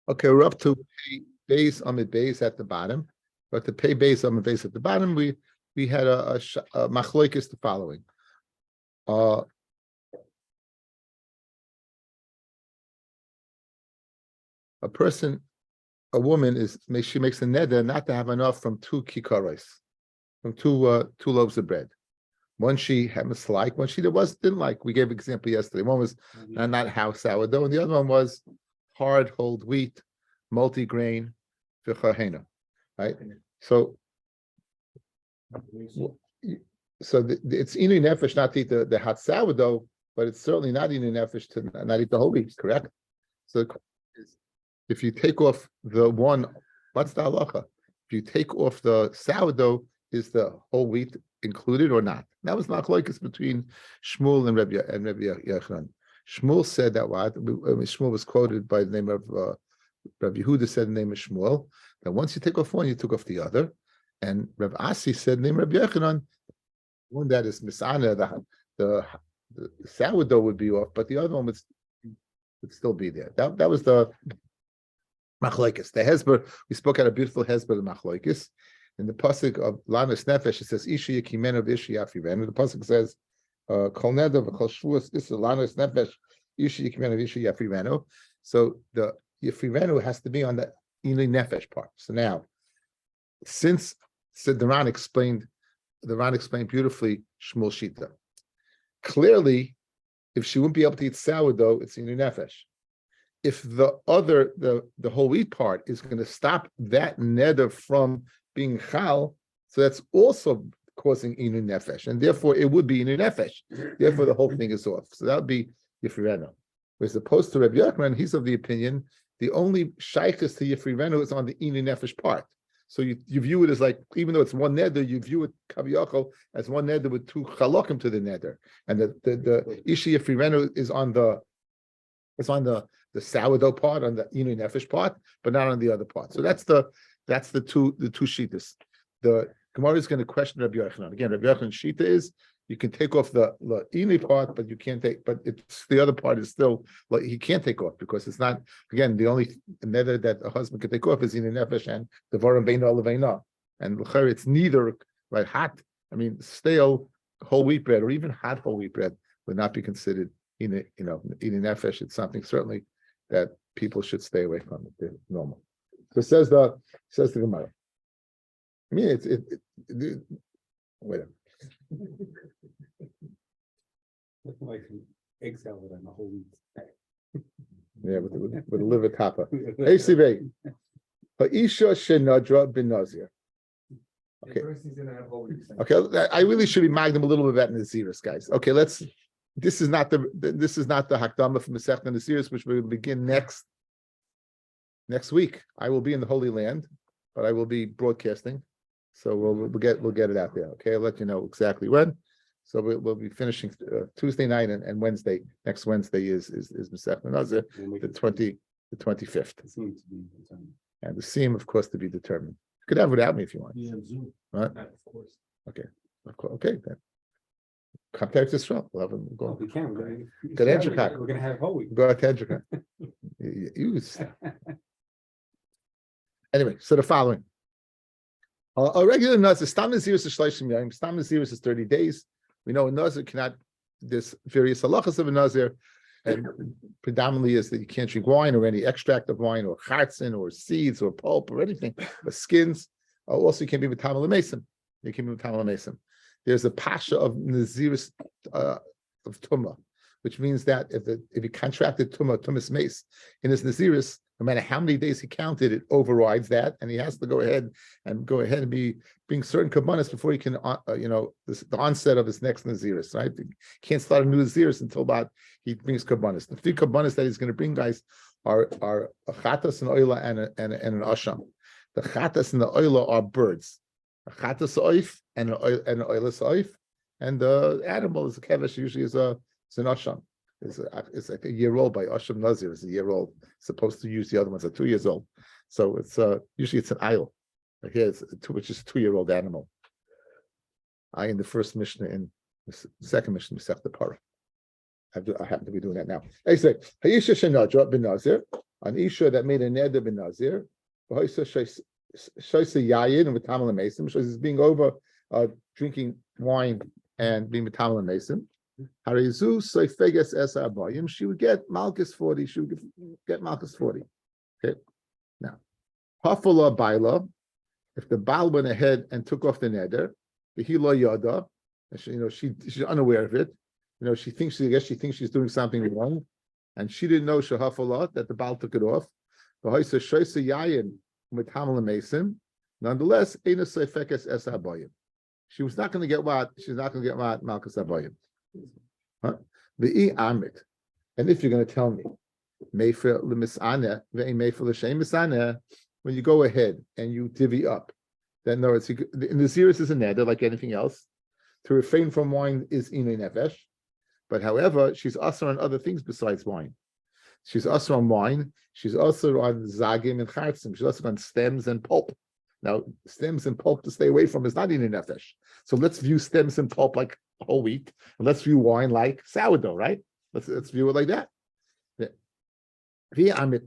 Okay, we're up to pay base amid base at the bottom. But to pay base amid base at the bottom, we had a machloikis the following. A woman she makes a neder not to have enough from two kikaros, from two loaves of bread. One she happens to like, one she didn't like. We gave an example yesterday. One was not house sourdough, and the other one was hard whole wheat, multi-grain, v'chahena. Right? So it's inu nefesh not to eat the hot sourdough, but it's certainly not inu nefesh to not eat the whole wheat, correct? So if you take off the one, what's the halacha? If you take off the sourdough, is the whole wheat included or not? That was machlokes between Shmuel and Rabbi Yochanan. Shmuel said that Shmuel was quoted by the name of Rabbi Yehuda said the name of Shmuel, that once you take off one, you took off the other. And Rabbi Asi said the name of Rabbi Yochanan, one that is misana, the sourdough would be off, but the other one would still be there. That was the machlokes. The hezber, we spoke at a beautiful hezber of machlokes. In the pasuk of Lanos Nefesh, it says Isha Yekimenu v'Isha Yafirenu. The pasuk says Kol Neder v'Kol Shvuos Isha Lanos Nefesh Isha Yekimenu v'Isha Yafirenu. So the Yafirenu has to be on the Inu Nefesh part. So now, since the Ran explained beautifully Shmuel Shita. Clearly, if she wouldn't be able to eat sourdough, it's Inu Nefesh. If the whole wheat part is going to stop that neder from being chal, so that's also causing inu nefesh, and therefore it would be inu nefesh. Therefore, the whole thing is off. So that would be yifirenu. Whereas opposed to Rabbi Yochanan, he's of the opinion the only shaykhus to yifirenu is on the inu nefesh part. So you view it as like, even though it's one neder, you view it kaviyachol as one neder with two chalokim to the neder, and the ishi yifirenu is on the sourdough part, on the inu nefesh part, but not on the other part. So that's the two shitas. The Gemara is going to question Rabbi Yochanan. Again, Rabbi Yochanan's shita is you can take off the inu part, but you can't but it's the other part is still like he can't take off because it's not, again, the only neder that a husband can take off is inu nefesh and the varam beina oleveina. And it's neither like hot, stale whole wheat bread or even hot whole wheat bread would not be considered inu nefesh. It's something certainly that people should stay away from. It's normal. So says the Gemara. Wait a minute. Looking like an egg salad on the whole wheat. Yeah, with a liver tapa. ACV. Ha'isha shenadra bin nazir. Okay. Okay, I really should be magnum a little bit about Naziris, guys. Okay, this is not the Hakdama from Masechta Naziris, which we will begin next week. I will be in the Holy Land, but I will be broadcasting, so we'll get it out there. Okay, I'll let you know exactly when. So we'll be finishing Tuesday night and Wednesday. Next Wednesday is Masechta Nazir, the 25th, and the seam, of course, to be determined. You could have it without me if you want. Yeah, Zoom. Right? Of course. Okay, of course. Okay, then. Contact us. We'll have them go. We can. We're going to have whole week. Go to Edgerton. Anyway, so the following. A regular nazir, stam naziris is shleishim yom. Stam naziris is 30 days. We know a nazir cannot. There's various halachas of a nazir, and predominantly is that you can't drink wine or any extract of wine or chatzin or seeds or pulp or anything, but skins. Also, you can't be with tamal mason. You can be with tamal mason. There's a pasha of naziris of tumah, which means that if he contracted tumas mace in his naziris, no matter how many days he counted, it overrides that, and he has to go ahead and bring certain kabbanis before he can, the onset of his next naziris. Right? He can't start a new naziris until about he brings kabbanis. The 3 kabbanis that he's going to bring, guys, are a chatas, an oila, and an asham. The chatas and the oila are birds. A chatas oif and an oilas oif, and the animal is a kevesh. Usually is an asham. It's like a year old by Asham Nazir. It's a year old. Supposed to use the other ones are 2 years old. So it's usually it's an ayil. But here which is a 2-year-old animal. In the first Mishnah, in the second Mishnah, Masechta Parah. I happen to be doing that now. I say Hayisha Shenadra bin Nazir. an isha that made a neder ben nazir, shoysa yayin and with tamal mason, so is being over drinking wine and being with tamal mason. Harizu soifeges esa abayim, she would get malchus 40. She would get malchus 40. Okay, now hafala baila, if the baal went ahead and took off the neder, the hilo yada, she's unaware of it. She thinks she's doing something wrong, and she didn't know shahafala that the baal took it off. Nonetheless, she was not going to get what? She's not going to get what? Malchus Abayim. The amit. And if you're going to tell me, when you go ahead and you divvy up, then no, it's in the series is a neder like anything else. To refrain from wine is inay nefesh. But however, she's also on other things besides wine. She's also on wine. She's also on zagim and chartzim. She's also on stems and pulp. Now, stems and pulp to stay away from is not in nefesh. So let's view stems and pulp like whole wheat, and let's view wine like sourdough, right? Let's view it like that. Dilma,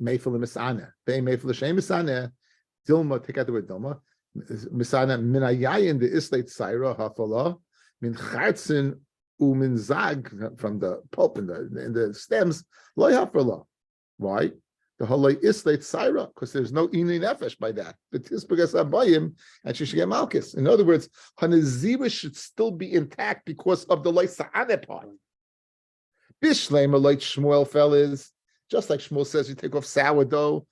take out the word dilma. Misana minayayin the islate saira hafala min chartzin umin zag from the pulp and the stems loy hafala. Why? The halay islate saira, because there's no inay nefesh by that. The tispagas abayim, and she should get malchus. In other words, her nezira should still be intact because of the loy sa'ane part. Bishlema like Shmuel fellas, just like Shmuel says, you take off sourdough,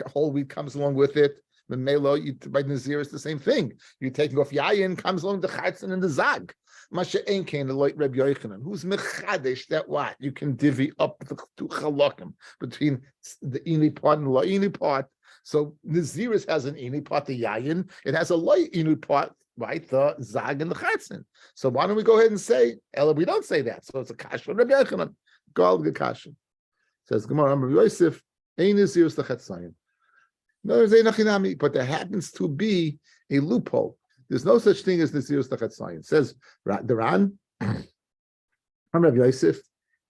whole wheat comes along with it. The melo, by Nazir, it's the same thing. You're taking off yayin, comes along the chatzin and the zag. Masha Einkein, the light Rabbi Yochanan, who's mechadesh that what? You can divvy up the two chalakim between the ini part and the ini part. So Naziris has an ini part, the yayin. It has a light ini part, right? The zag and the chatzin. So why don't we go ahead and say, Ella, we don't say that. So it's a kasha Rabbi Yochanan. Gal the kasha. Says Gemara, Rabbi Yosef, ein Naziris the chatzayin. No, but there happens to be a loophole. There's no such thing as Nazirus Tachatzayin. Says the Ran, Rabbi Yosef,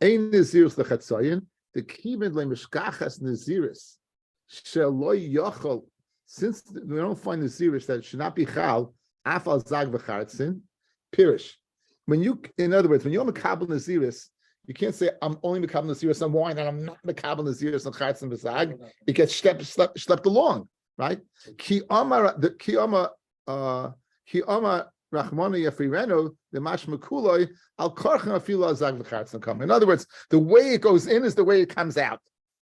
Ein Nazirus Tachatzayin, the Kiven Lemishkachas Nazirus, Sheloy Yochel, since we don't find Nazirus that it should not be Chal, Afal Zag V'chartzin, Pirish. In other words, when you're Mekabel Nazirus, you can't say, I'm only Mekabel Nazirus on wine, and I'm not Mekabel Nazirus on Chartzin V'zag. It gets schlepped along, right? Ki Amar Rachmana Yafireno, the Mash Mekuloi, Al Karchan Afila Zag V'chartzin come. In other words, the way it goes in is the way it comes out.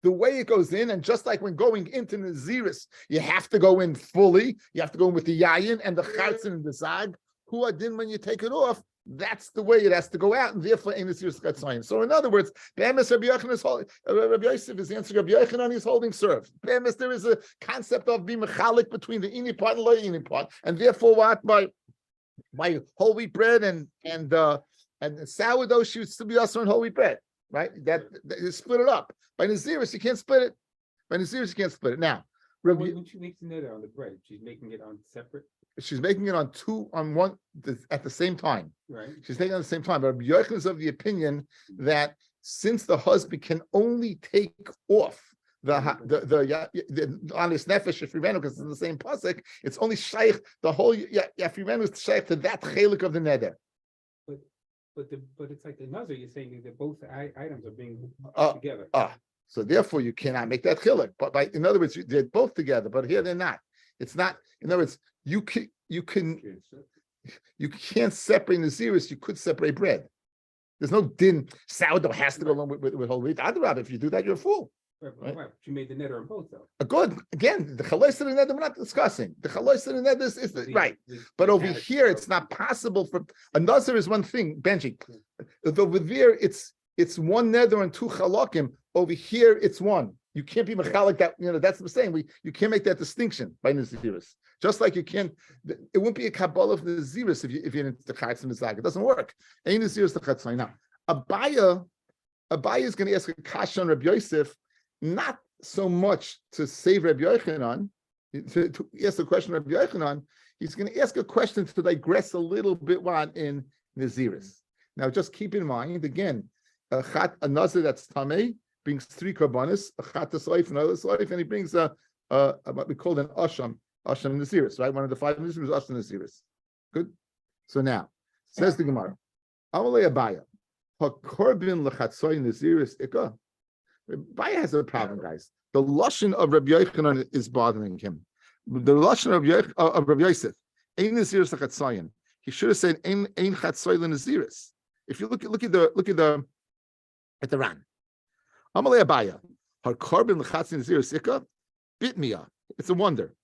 The way it goes in, and just like when going into Naziris, you have to go in fully, you have to go in with the Yayin and the Chartzin and the Zag. Who are din when you take it off? That's the way it has to go out, and therefore ain't Nazirus Tachatzayin. So in other words, Be'emes Rabbi Yochanan is holding. Rabbi Yosef is answering Rabbi Yochanan. He's holding serve. Be'emes there is a concept of being mechalik between the ini part and loy ini part, and therefore what by whole wheat bread and sourdough she would still be also on whole wheat bread, right? That you split it up. By Nazirus you can't split it. By Nazirus you can't split it. Now, when she makes the neder on the bread, she's making it on separate. She's making it on one at the same time. Right. She's taking it at the same time. But Rabbi Yochanan is of the opinion that since the husband can only take off the honest nefesh yafirenu because it's in the same pasuk, it's only shaykh the whole yafirenu is shaykh to that chelik of the neder. But it's like the nazir. You're saying that both items are being together. So therefore you cannot make that chelik. But in other words, they're both together. But here they're not. It's not. In other words, you can't separate Naziris. You could separate bread. There's no din. Sourdough has to go along with whole wheat. Adrabah, if you do that, you're a fool. Right. She made the neder on both though. Good. Again, the chalois and the neder we're not discussing. The chalois and the neder is right. But over here, it's not possible for a nazir is one thing. Benji, over there, it's one neder and two chalakim. Over here, it's one. You can't be mechalik that. That's what I'm saying. You can't make that distinction by Naziris. Just like you can't, it wouldn't be a kabbalah of Naziris if you're into the Chatzim and Zag. It doesn't work. Ain't Naziris the Chatzim. Now, Abaya is going to ask a kasha on Rabbi Yosef, not so much to save Rabbi Yochanan, to ask the question of Rabbi Yochanan. He's going to ask a question to digress a little bit in Naziris. Now, just keep in mind, again, a nazir that's tamei brings 3 karbanis, a chatas oif, another oif, and he brings what we call an asham naziris, right? One of the 5 naziris is asham naziris. Good. So now says the Gemara, Amalei Abaya, hakorbin lechatzoy naziris ikka. Abaya has a problem, guys. The lashon of Rabbi Yochanan is bothering him. The lashon of Rabbi Yosef, ein naziris lechatzoyin. He should have said ein chatzoy lenaziris. If you look at the Ran. Amalei Abaya, hakorbin lechatzoy naziris ikka. Bit me up. It's a wonder.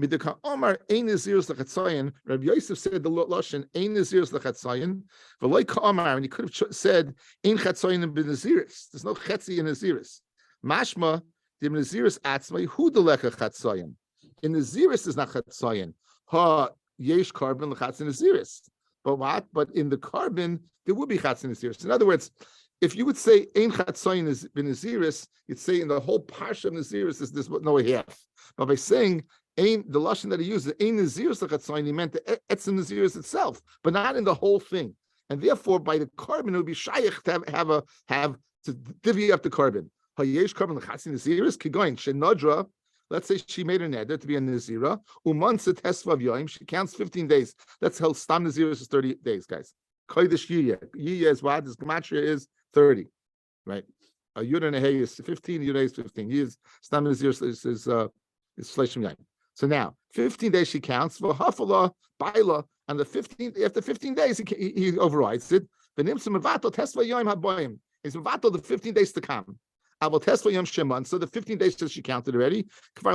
Midaka Omar ein naziris lechatzoyin. Rabbi Yosef said the lashon ein naziris lechatzoyin. V'loy ka'omar, and he could have said ein chatzoyin and b'naziris. There's no chetzi in naziris. Mashma the naziris atzmai hu delecha chatzoyin. In naziris is not chatzoyin. Ha yesh carbon lechatzoyin naziris. But what? But in the carbon there would be chatzoyin naziris. In other words, if you would say ein chatzoyin is b'naziris, you'd say in the whole parsha of naziris is this no half. But by saying the lashon that he uses, ein naziris lechatzoyin, he meant the etzem naziris itself, but not in the whole thing. And therefore, by the carbon, it would be shaykh to have to divvy up the carbon. Hayesh carbon lechatzoyin naziris kigoin shenadra. Let's say she made a neder to be a nazira. Umansa tesvav yoim. She counts 15 days. That's how stam naziris is 30 days, guys. Kodesh yiyah. Yiyah is what? This gematria is 30, right? A yud and a hey is 15. Yud is 15. He is stam naziris is shleishim yaim. So now, 15 days she counts for hafala baila, and after 15 days he overrides it. He's mevatel the 15 days to come. So the 15 days that she counted already. Why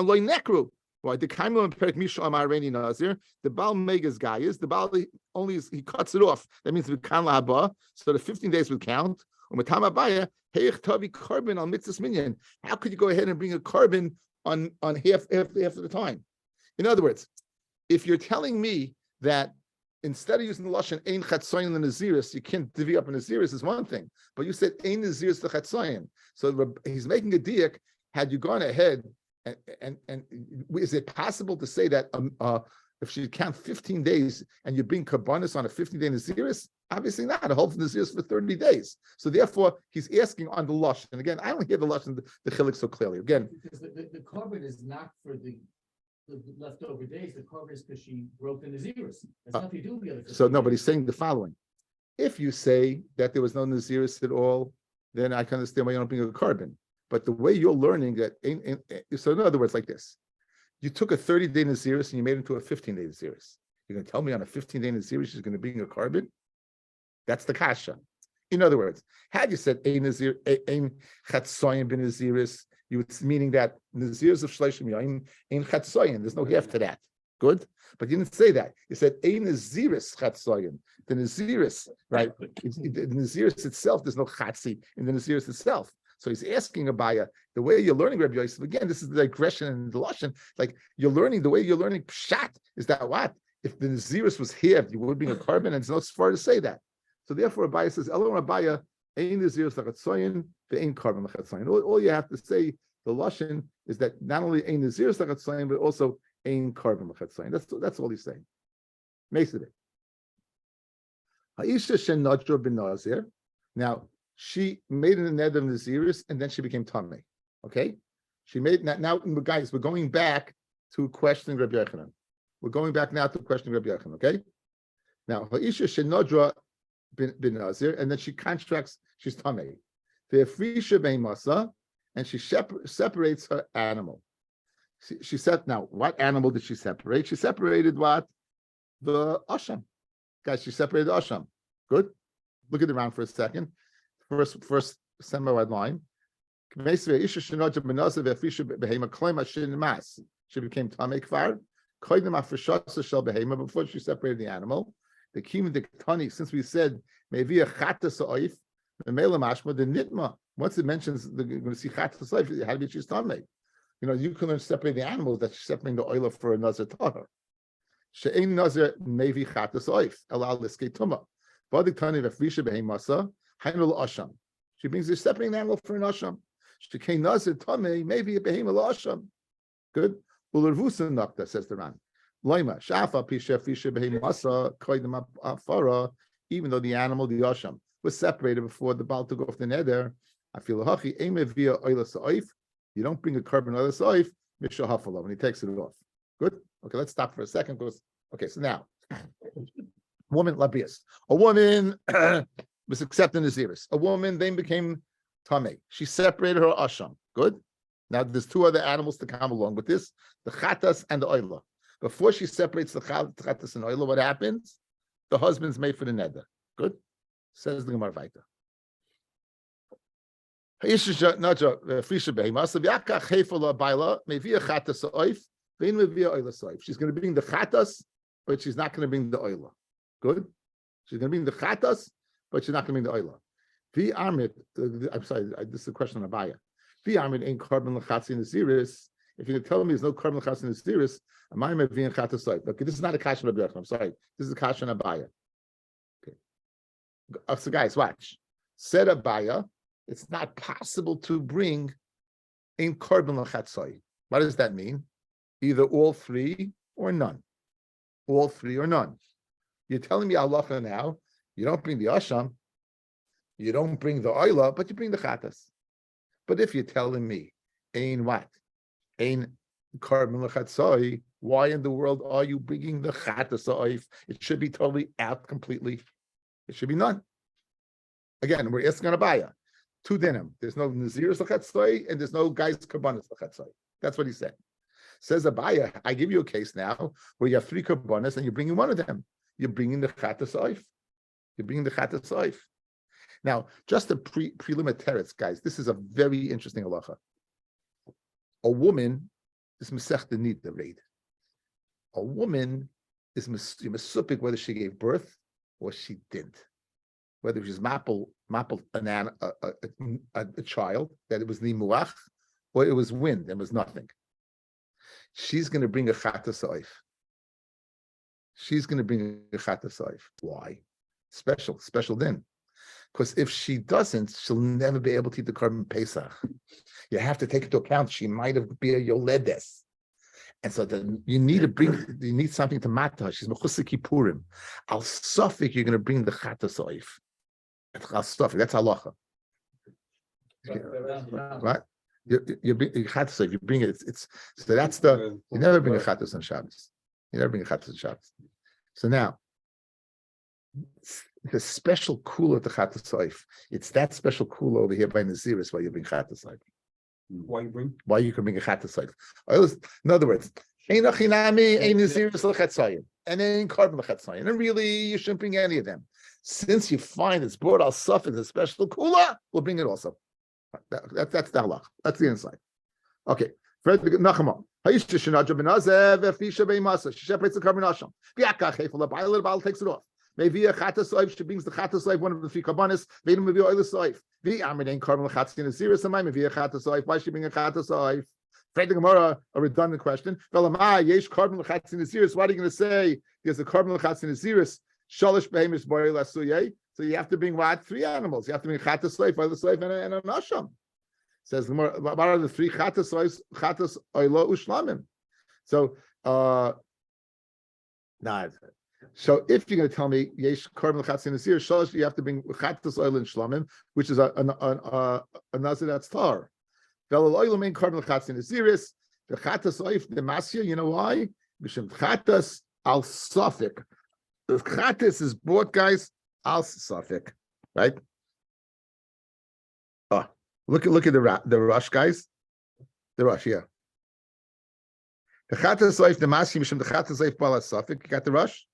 the kaimlo and perik misha amareni nazir? The bal megas guy is the bal only he cuts it off. That means we kan lahaba. So the 15 days would count. Umatam abaya heich tavi carbon on mitzvahs minyan. How could you go ahead and bring a carbon on half of the time? In other words, if you're telling me that instead of using the lashon ein chatzoyin the naziris, you can't divvy up a naziris is one thing, but you said ein naziris the chatzoyin. So he's making a diak. Had you gone ahead and is it possible to say that if she count 15 days and you bring karbanis on a 15-day naziris? Obviously not. A whole naziris for 30 days. So therefore, he's asking on the lashon. And again, I don't hear the lashon the chilik so clearly. Again, because the carbon is not for the leftover days. The carbon is because she broke the naziris. That's nothing to do with the other. So no, but he's saying the following: if you say that there was no naziris at all, then I can understand why you don't bring a carbon. But the way you're learning that, so in other words, like this: you took a 30-day naziris and you made it into a 15-day naziris. You're going to tell me on a 15-day naziris she's going to bring a carbon? That's the kasha. In other words, had you said ein chatzoyin ben naziris, you would meaning that naziris of shleishim yaim ein chatzoyin. There's no half to that. Good, but you didn't say that. You said ein naziris chatzoyin. The naziris, right? The naziris itself, there's no chatzi in the naziris itself. So he's asking Abaya, the way you're learning Rabbi Yosef, again, this is the digression and the lashon. Like you're learning, the way you're learning pshat is that what? If the naziris was here, you would bring a carbon, and it's not far to say that. So therefore, Abaya says, Elon Abaya, ein naziris lachatzoyin, ve'ein carbon lachatzoyin. All you have to say, the lashon, is that not only ein naziris lachatzoyin, but also ein carbon lachatzoyin. That's all he's saying. Makes it. Ha'isha shenadra ben nazir. Now, she made an neder of naziris, and then she became tamei. Okay, she made now. Guys, we're going back to questioning Rabbi Yochanan. We're going back now to questioning Rabbi Yochanan. Okay, now ha'isha shenadra ben nazir, and then she contracts. She's tamei. Ve'afrisha beimasa, and she separates her animal. She said, now what animal did she separate? She separated what? The asham. Guys, she separated the asham. Good. Look at the round for a second. First semi-wide line. She became tamei kvar. Before she separated the animal. The kim the ketani, since we said maybe a chatas oif, the mele mashma, the nitma. Once it mentions the going to see chatas oif, how to be she's tamei. You know, you can learn to separate the animals. That's separating the oil for a nazar tahar. She'ein nazar maybe chatas oif. Allow liskei tuma. But the ketani v'frisha behemasa. Asham. She brings the separating animal for an asham. She came nazir tamei, maybe a behema asham. Good. Ulervusa nokta, says the Ran. Loima shafa pisha fisha behema asa koydem afara. Even though the animal, the asham, was separated before the baal took off the neder, I feel hachi eme via oila sa'if. You don't bring a carbon oila sa'if, mishahafalo, and he takes it off. Good. Okay, let's stop for a second. Okay, so now, woman labias. A woman was accepting the Naziris. A woman then became Tameh. She separated her Asham. Good. Now there's two other animals to come along with this, the Chatas and the Oila. Before she separates the Chatas and Oila, what happens? The husband's made for the Neder. Good. Says the Gemara Vaita. She's going to bring the Chatas, but she's not going to bring the Oila. Good. She's going to bring the Chatas, but she's not going to bring the Oila. I'm sorry, this is a question on Abaya. Ain't carbon lachatz in the Naziris. If you're telling me there's no carbon lachatz in the Naziris, am I being chatasoi? Okay, this is not a kasha Rabbi. I'm sorry, this is a kasha on Abaya. Okay, so guys, watch. Said Abaya, it's not possible to bring in carbon lachatzoi. What does that mean? Either all three or none. All three or none. You're telling me halacha now. You don't bring the asham. You don't bring the oila, but you bring the chatas. But if you're telling me, ain't what? Ain't carbon lechatzoi, why in the world are you bringing the chatas oif? It should be totally out completely. It should be none. Again, we're asking on Abaya. Two dinim. There's no naziris lechatzoi and there's no guys karbanis lechatzoi. That's what he said. Says Abaya, I give you a case now where you have three karbanis and you're bringing one of them. You're bringing the chatas oif. You're bringing the chatas oif. Now, just a preliminary, guys, this is a very interesting halacha. A woman is mesech the need the raid. A woman is mesupik whether she gave birth or she didn't. Whether she's mappel a child, that it was nimuach, or it was wind and was nothing. She's going to bring a chatas oif. She's going to bring a chatas oif. Why? Special din. Because if she doesn't, she'll never be able to eat the carbon Pesach. You have to take into account she might have been a yoledes. And so then you need something to mata. She's mechusik kippurim. Al sofik, you're going to bring the chatas oif. Al sofik, that's halacha. Right? You bring chatas oif, you bring it. It's so that's the, you never bring a chatas on Shabbos. You never bring a chatas on Shabbos. So now, the special kula to chatas oif. It's that special kula over here by Naziris why you bring chatas oif. Why you can bring a chatas oif. In other words, ain't achinami, ain't Naziris lechatzayim, and ain't carbon lechatzayim, and really you shouldn't bring any of them. Since you find it's brought al suffix a special kula, we'll bring it also. That's the halach. That's the insight. Okay. Fred Nachama. She separates the carbon asham. The takes it off. Maybe a chatas oif, she brings the chatas oif, one of the three karbanis. Maybe maybe oil oif. The amin carbon chatas in a serious amount. Maybe a chatas oif. Why she bring a chatas oif? Fred the Gemara, a redundant question. Yesh carbon chatas in a serious. What are you going to say? There's a carbon chatas in a serious. Shalish behemoth boil asuye. So you have to bring what? Three animals. You have to bring chatas oif, oil oif, and an asham. Says the Gemara, what are the three chatas oif? Chatas oilo ushlamim. So So if you're going to tell me yesh carbon chatzin asir shalosh, you have to bring chatas oil and shlamim, which is a nazir that's tar. Velal oil main carbon chatzin asiris. The chatas oil the masya. You know why? B'shem chatas al safik. The chatas is bought, guys, al safik, right? Oh, look at the rush, guys. The rush, yeah. The chatas oil the masya b'shem the chatas oil bala safik. You got the rush.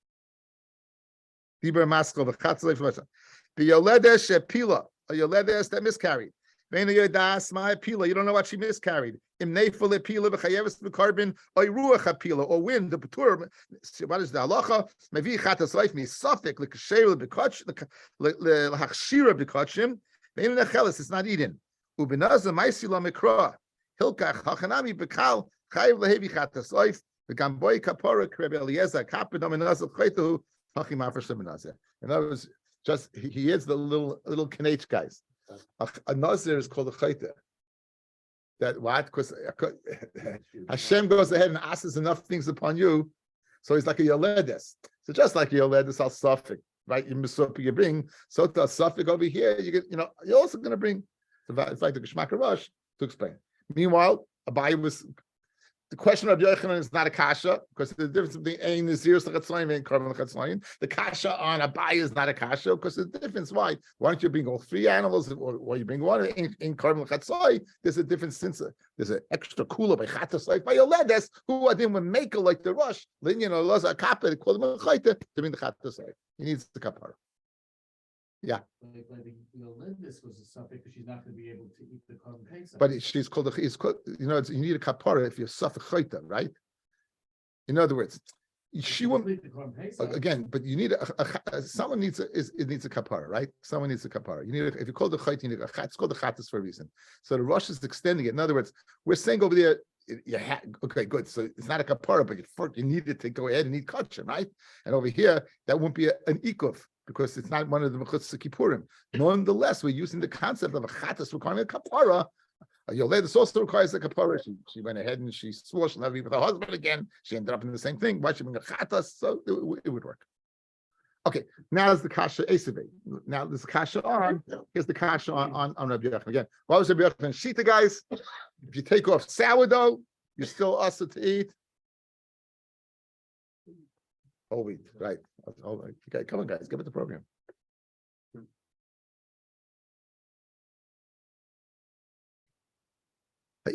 Diber maskal the chatzleif lesa. The yoledes shepila, a yoledes that miscarried. Veina yodas my pila. You don't know what she miscarried. Im neifel pila v'chayeves v'karbin or ruach pila or wind the patur. What is the halacha? Mevi chatzleif mi safik l'kasher l'bekach l'hachshira bekachim. Veina necheles it's not eaten. Ubinaza ma'isila mikra hilkach hachanami bekal chayev lehevi chatzleif v'gamboy kapora kreb Eliezer kapidam inazal chaytu. In other words, just he is the little Kanech guys. A nazir is called a chayte. That what? Because Hashem goes ahead and asks enough things upon you, so he's like a yoledes. So just like a yoledes al safik, right? You bring so to a safik over here. You get, you're also going to bring. It's like the Geshmak Rush to explain. Meanwhile, Abaye was the question of Yochanan is not a kasha because the difference between Ein Nazirus L'Chatzlayim and Korban L'Chatzlayim. The kasha on Abaye is not a kasha because the difference. Why don't you bring all three animals or you bring one in Korban L'Chatzlayim? There's a different sense. There's an extra kula by Chatas like by Yoledes who I didn't make like the rush. You know, lost a kappa to call them a chayte to bring the Chatas like. He needs the kapara. Yeah. But this was a suffix because she's not going to be able to eat the korban pesach. But she's called you know, you need a kapara if you're suffix chayta, right? In other words, she won't again, but you need someone needs it needs a kapara, right? Someone needs a kapara. You need if you call the chayta, you need a chat. It's called the chatas for a reason. So the rush is extending it. In other words, we're saying over there, okay, good. So it's not a kapara, but you need it to go ahead and eat kachim, right? And over here, that won't be an ikuf because it's not one of the mechutz kippurim. Nonetheless, we're using the concept of a chatas requiring a kapara. Yoledes also requires a kapara. She went ahead and she swore she'll never be with her husband again. She ended up in the same thing. Why should bring a chatas? So it would work. Okay, now there's the kasha esave. Now there's the kasha on. Here's the kasha on Rabbi Yochanan again. What was Rabbi Yochanan shita, guys? If you take off sourdough, you're still also to eat whole wheat, right? All right. Okay, come on, guys, give it the program.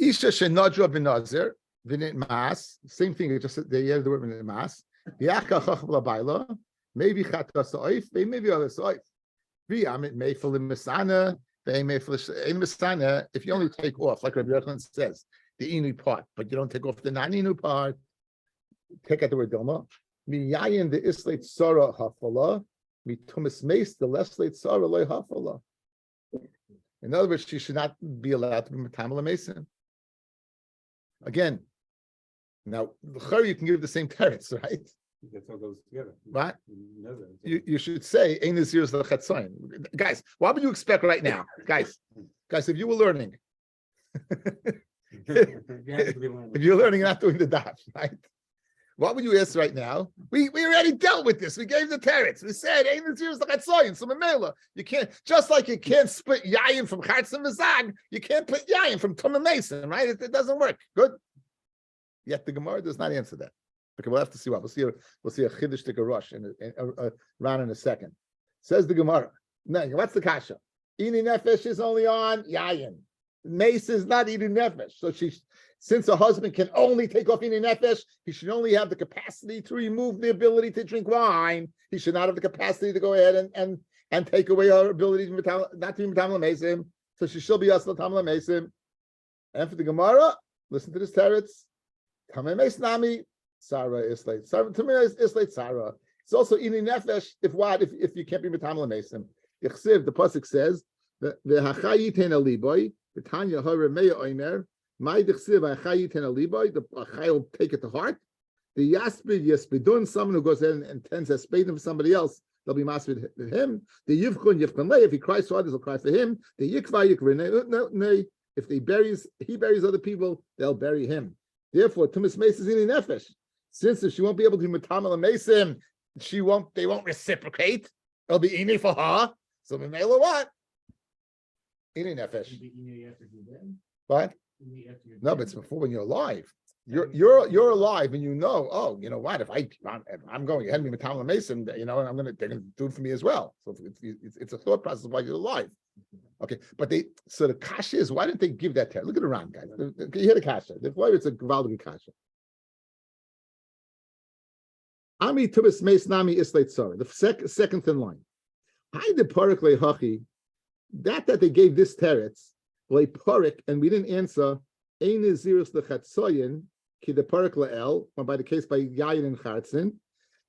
Isha shenadra b'nazir v'nit mas. Same thing. Just they added the word v'nit mas. V'yachka chacham labayla. Maybe chatas oif. Maybe other oif. V'yamit meifel misana. V'meifel if you only take off, like Rabbi Yochanan says, the inu part, but you don't take off the non-inu part. Take out the word dilma. Miyayin the islate sara hafala. Mitumis meis the less late sara loy hafala. In other words, she should not be allowed to be metamel mason. Again, now you can give the same teretz, right? That's all goes together. What? You should say ein nazirus l'chatzayin. Guys, what would you expect right now, guys? If you were learning, if you're learning, not doing the daf, right? What would you ask right now? We already dealt with this. We gave the teretz. We said, "Ain't this year's the chatzayin?" So memela, you can't just like you can't split yayin from chatzim v'zag. You can't put yayin from tumah mason, right? It doesn't work. Good. Yet the Gemara does not answer that. Okay, we'll have to see what we'll see a chiddush to a rush in a round in a second. Says the Gemara. No, what's the kasha? Eating nefesh is only on yayin. Mace is not eating nefesh. So since a husband can only take off eating nefesh, he should only have the capacity to remove the ability to drink wine. He should not have the capacity to go ahead and take away her ability to not to be metamel mesim. So she should be asla tamel mesim. And for the Gemara, listen to this teretz. Tamel meis nami Sarah is late. Sarah to me is late. Sarah. It's also eating nefesh. If you can't be metamel mesim. Ichsiv, the pasuk says the hachayiten aliboy the Tanya hara meya oimer. My dechsiv achayiten aliboy. The achay will take it to heart. The yaspidun, someone who goes in and tends to spade for somebody else, they'll be maspid for him. The yivchun lay. If he cries for others, they'll cry for him. The yikva yikvine. If he buries other people, they'll bury him. Therefore, tumis meis is eating nefesh. Since if she won't be able to do metamel mesim, they won't reciprocate. It'll be eating for her. So Mimela what? Eating nefesh. What? No, but it's before when you're alive. You're alive and you know. Oh, you know what? If I'm going ahead and be metamel mason, they're gonna do it for me as well. So it's a thought process while you're alive. Okay, but so the kasha is why didn't they give that test? Look at it around, guys. You hear the kasha. It's a gewaldige kasha. Ami tubis meis nami islate sorry. The second thin line. Hi the parik lehachi. That they gave this teretz le parik, and we didn't answer. Ein nazirus lechatzoyin ki the parik leel, or by the case by yayin and chartzin.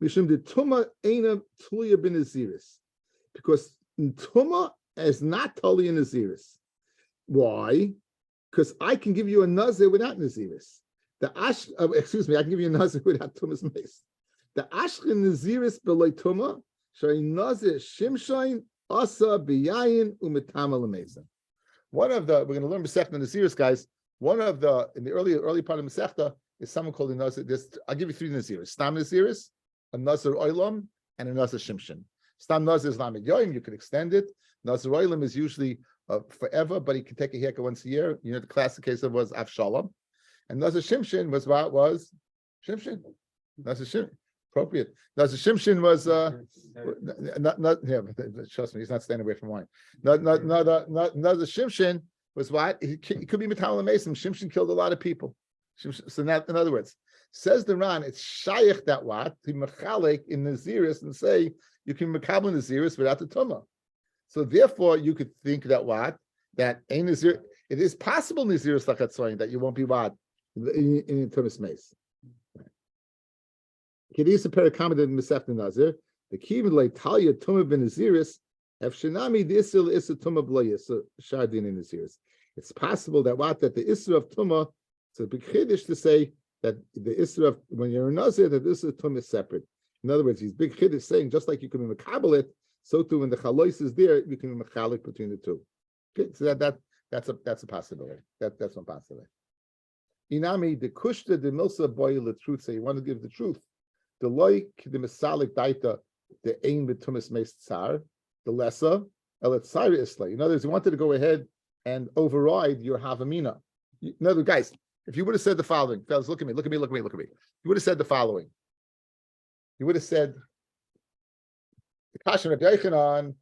Mishum the tuma eina tluya bin naziris, because tuma is not totally in naziris. Why? Because I can give you a nazir without naziris. I can give you a nazir without tumas meis. The ashkin naziris beloy tuma shay nazir shimshain asa biyayin umetama lemeza. One of the we're going to learn Masechta Naziris, guys. One of the in the early part of Masechta is someone called a nazir. I'll give you three naziris: Stam naziris, a nazir oilam, and a nazir shimshin. Stam nazir is lamed yoim. You can extend it. Nazir oilam is usually forever, but he could take a haircut once a year. You know, the classic case of was Avshalom. And Nazir Shimshin was what was Shimshin. Nazir Shimshin, appropriate. Nazir Shimshin was not yeah, trust me, he's not staying away from wine. Nazir Shimshin was what? He could be Metal Mason. Shimshin killed a lot of people. So now, in other words, says the Ran, it's shaykh that what to mechalik in Naziris and say you can mekabel Naziris without the tumah. So therefore, you could think that what that a Nazir, it is possible Naziris lachatzoyin that you won't be what in tumas mace. Kedis a pericommoded misaf Nazir. The kivin like talia tumah ben Naziris have shenami the isil is a tumah blayis shardin in Naziris. It's possible that what that the isra of tumah. It's a big chiddush to say that the isra of when you're a nazir that this is tumah is separate. In other words, he's big chiddush saying just like you can be mekabel it, so too when the chalois is there, you can be mechalik between the two. Okay, so that's a possibility. That's one possibility. Inami the kushta the milsa boy the truth. Say you want to give the truth. The loy the misalik daita the aim the tumas meis tsar the lesser el tsar isla. In other words, you wanted to go ahead and override your havamina. In other words, guys. If you would have said the following, fellas, look at me. You would have said the following. You would have said, the Kashan Rabbi Yochanan,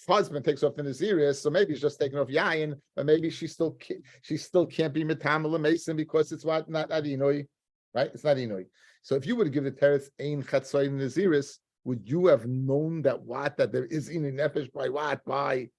husband takes off the Naziris, so maybe he's just taking off Yayin, but maybe she still can't be Metamala Mason because it's what not Inoi, right? It's not Inoi. So if you would have given the Teretz Ein Chatzoy Naziris, would you have known that there is Inoi Nefesh by what? By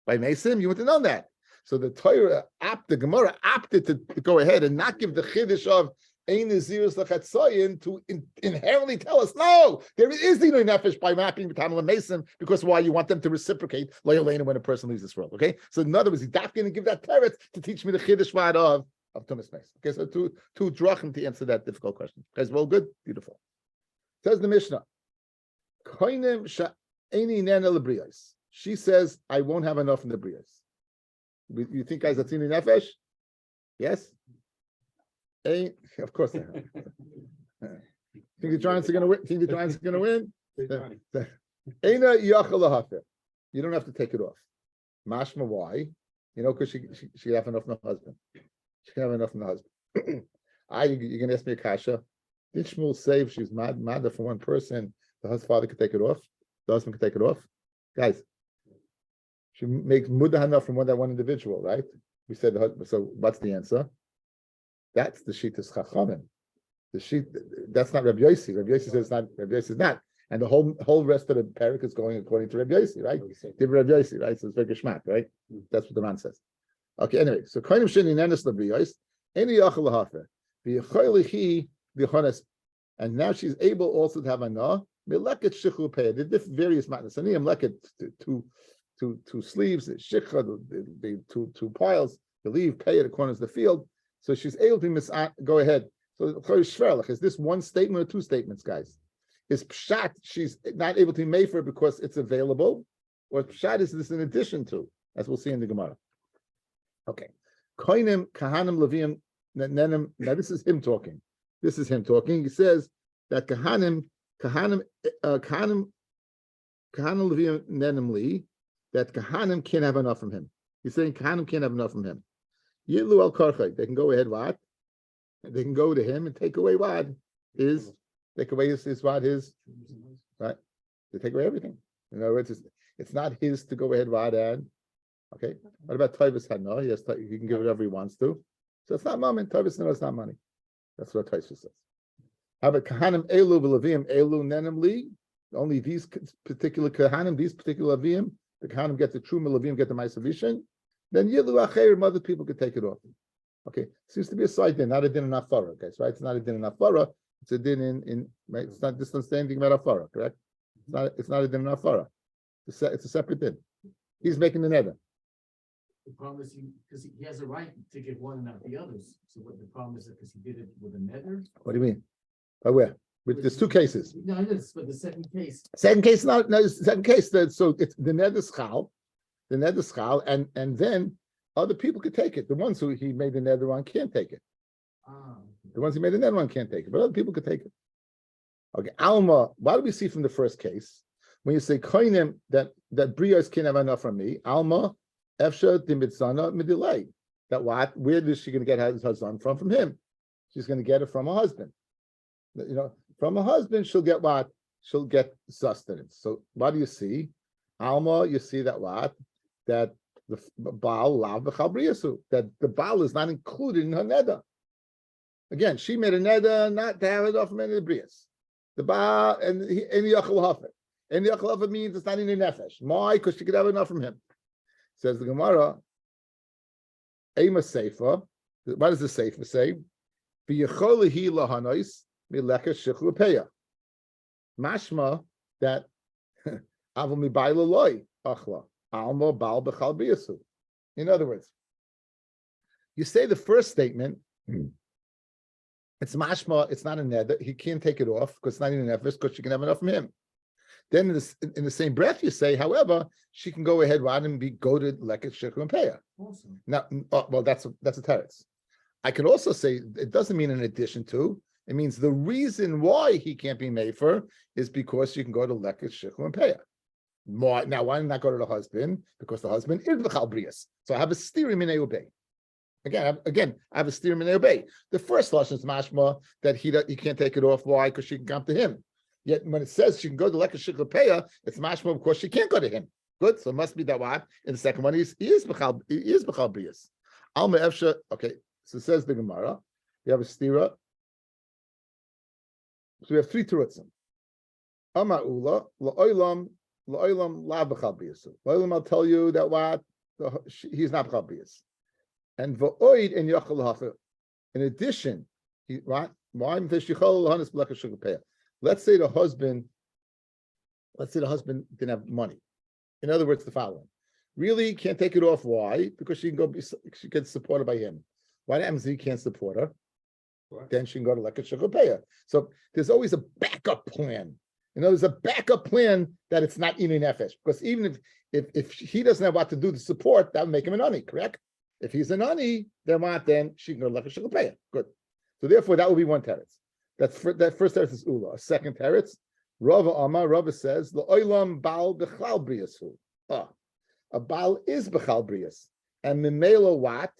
Mason? You would have known that. So the Torah, the Gemara opted to go ahead and not give the chiddush of Ein Nazirus Lachatzoyin to inherently tell us, no, there is Dinoi Nefesh by mapping B'Tamala Mason, because why? You want them to reciprocate Loyalena when a person leaves this world, okay? So in other words, he's not going to give that teretz to teach me the chiddush word of Tumas Mason. Okay, so two drachim to answer that difficult question. Guys, well, good, beautiful. Says the Mishnah, Koinim Sha'eni Nena Lebrios. She says, I won't have enough in the Brios. You think guys that's in nefesh? Yes? Of course they have. Think the Giants are going to win? Eina yachal lahafer. You don't have to take it off. Mashma, why? You know, because she have enough from the husband. She can have enough from the husband. You're going to ask me a kasha. Did Shmuel say if she's mad for one person, the father could take it off? The husband could take it off? Guys, she makes mudahana from that one individual, right? We said, so what's the answer? That's the Shitas Chachamim. That's not Rabbi Yossi. Rabbi Yossi says it's not. Rabbi Yossi is not. And the whole rest of the parak is going according to Rabbi Yossi, right? Rabbi Yossi, right? So it's very geschmack, right? That's what the man says. Okay, anyway, so Koinim Sheni Nenes Rabbi Yossi, Eni Yachal Lahafer, V'Yechoylichi V'Chones, and now she's able also to have a na Meleket Shichu Pei. The various matnas. Aniyam Leket two sleeves, the shikha, the two piles, the leave, pay at the corners of the field. So she's able to go ahead. So is this one statement or two statements, guys? Is pshat she's not able to be made for it because it's available, or pshat is this in addition to, as we'll see in the Gemara. Okay. Koinim kahanim levim nenem. Now this is him talking. He says that kahanim levim nenem li, that Kahanim can't have enough from him. He's saying Kahanim can't have enough from him. Yitlu al karchay. They can go ahead what? They can go to him and take away what? Take away his what? His right? They take away everything. In other words, it's not his to go ahead what and okay. What about Tavis Hana? He can give whatever he wants to. So it's not money. Tavis no, it's not money. That's what Tavis says. How about Kahanim elu v'levim elu nenem li? Only these particular Kahanim, these particular Levim, the Kahanim get the true Levim, get the Ma'asavishin, then Yilu Acherim, other people could take it off. Okay, seems to be a side din, not a din in Afara, guys, right? It's not a din in Afara, it's a din in right? It's not this doesn't say anything about Afara, correct? It's not a din in Afara. It's a separate din. He's making the neder. The problem is because he has a right to give one and not the others. So what the problem is because he did it with a neder. What do you mean? By where? There's two cases. No, it is, but the second case. Second case, so it's the neder schal, and then other people could take it. The ones who he made the neder on can't take it. The ones he made the neder on can't take it, but other people could take it. Okay, Alma, what do we see from the first case? When you say koinim that brios can't have enough from me, Alma, Efsha Timitzana Midilay. That what? Where is she going to get her son from? From him. She's going to get it from her husband. From a husband, she'll get what? She'll get sustenance. So what do you see? Alma, you see that what? That the Baal lav b'chalbriyasu. That the Baal is not included in her neder. Again, she made a neder not to have it off from any of the brias. The Baal and the Yachal Hafer. And the Yachal Hafer means it's not in the nefesh. Why? Because she could have enough from him. Says the Gemara, Ema Seifa. What does the Seifa say? V'yecholihi lahanois mileka shichlu peya. Mashma that aval mibayla loy achla alma bal b'chal biyasu. In other words, you say the first statement. It's mashma. It's not a neder. He can't take it off because it's not in an nefesh because she can have enough from him. Then in the same breath, you say, however, she can go ahead and be goaded leket shichlu and peya. Awesome. Now, well, that's a teretz. I could also say it doesn't mean in addition to. It means the reason why he can't be mefer is because you can go to leket shichlu and peya. Now, why not go to the husband? Because the husband is b'chal brias. So I have a steering minei ubei. Again, I have a steering minei ubei. The first lashon is mashma that he can't take it off. Why? Because she can come to him. Yet when it says she can go to leket shichlu and peya, it's mashma because she can't go to him. Good. So it must be that what? In the second one, he is b'chal brias. Alma efsha. Okay. So says the Gemara. You have a stira. So we have three terutzim. Ama'ula la'olam la b'chal briyasu. La'olam, I'll tell you that what he's not b'chal briyas. And va'oid in yachal hafer. In addition, let's say the husband didn't have money. In other words, the following: really can't take it off. Why? Because she gets supported by him. Why happens he can't support her? What? Then she can go to leket shichlu peya. So there's always a backup plan. There's a backup plan that it's not in nefesh. Because even if he doesn't have what to do to support, that would make him an ani, correct? If he's an ani, then she can go to leket shichlu peya. Good. So therefore, that will be one teretz. That first teretz is ula. A second teretz, Rava Amar. Rava says the oilam baal b'chal briyasu. A baal is b'chal briyas, and mimela what?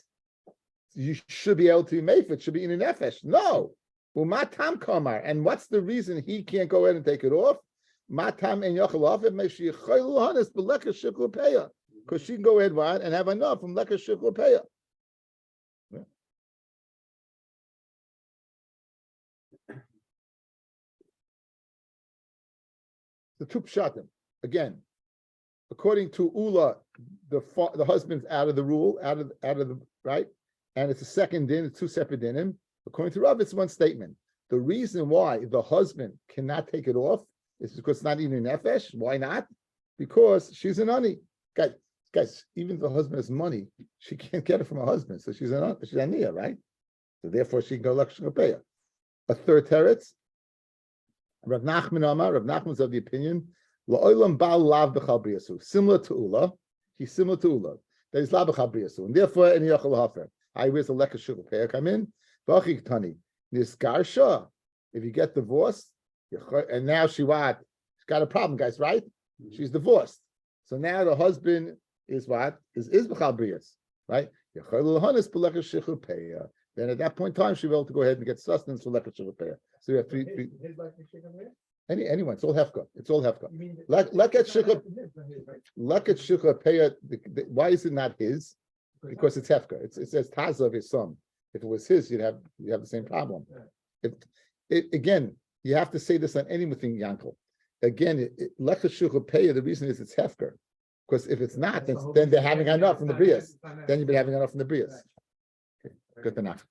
You should be able to be made. It should be in an nefesh. No. Matam kamar. And what's the reason he can't go ahead and take it off? Matam and yachal off it makes you chayluhanis b'leka shiklu peya. Because she can go ahead and have enough from leka shiklu peya. The two pshatim. Again, according to Ula, the husband's out of the rule, out of the right. And it's a second din, it's two separate dinim. According to Rabbi, it's one statement. The reason why the husband cannot take it off is because it's not even nefesh. Why not? Because she's an ani. Guys, even if the husband has money, she can't get it from her husband. So she's aniya, right? So therefore she can go l'kshen peya. A third teretz, Rav Nachman Amar, Rav Nachman's of the opinion, la'olam ba'al lav b'chal briyasu. Similar to Ula, he's similar to Ula. That is lav b'chal briyasu. And therefore, any yachal hafer. Where's the leka shiklu peya come in? B'achik tani niskarsha. If you get divorced, and now she's got a problem, guys, right? She's divorced. So now the husband is what? Is b'chal briyas, right? Then at that point in time, she'll be able to go ahead and get sustenance for leka shiklu peya. So we have three. Anyone, it's all hefka. It's all hefka. Leket shiklu peya. Why is it not his? Because it's hefka. It says taza of his son. If it was his, you'd have the same problem. Again, you have to say this on anything, Yankel. Again, leket shiklu peya. The reason is it's hefker. Because if it's not, then they're having enough from the brias. Then you've been having enough from the brias. Okay, good enough.